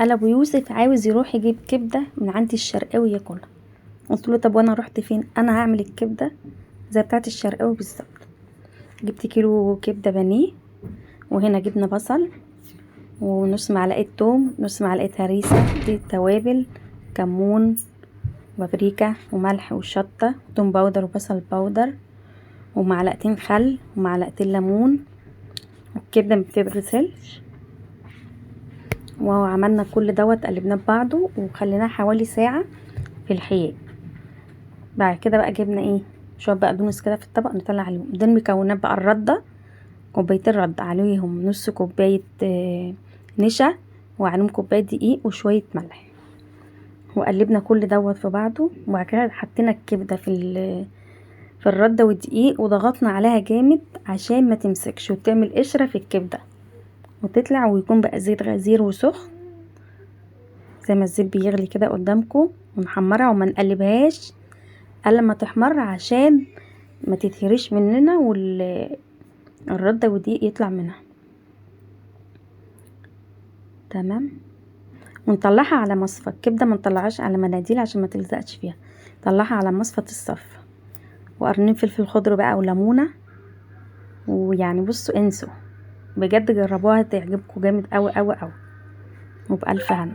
قال ابو يوسف عاوز يروح يجيب كبده من عند الشرقاوي ياكلها. قلت له طب وانا رحت فين؟ انا هعمل الكبده زي بتاعه الشرقاوي بالظبط. جبت كيلو كبده بانيه، وهنا جبنا بصل ونص معلقه توم، نص معلقه هريسه، دي التوابل، كمون وبابريكا وملح وشطه وتوم باودر وبصل باودر ومعلقتين خل ومعلقتين ليمون. والكبده ما بتتغسلش. وعملنا كل دوت، قلبناه ببعضه وخليناه حوالي ساعه في الحياء. بعد كده بقى جبنا ايه، شويه بقدونس كده في الطبق نطلع عليهم. دي المكونات بقى: الرده، كوبايتين رده، عليهم نص كوبايه نشا، وعليهم كوبايه دقيق وشويه ملح. وقلبنا كل دوت في بعضه. وبعد كده حطينا الكبده في الرده والدقيق وضغطنا عليها جامد عشان ما تمسكش وتعمل قشره في الكبده وتطلع، ويكون بقى زيت غزير وسخن زي ما الزيت بيغلي كده قدامكم. ونحمرها وما نقلبهاش الا لما تحمر عشان ما تتهريش مننا والرده والدقيق يطلع منها. تمام. ونطلعها على مصفى الكبده، ما نطلعهاش على مناديل عشان ما تلزقش فيها. طلعها على مصفى الصرف، وقرنين فلفل خضر بقى وليمونه. ويعني بصوا انسوا، بجد جربوها تعجبكم جامد قوي قوي قوي. وبألف هنا.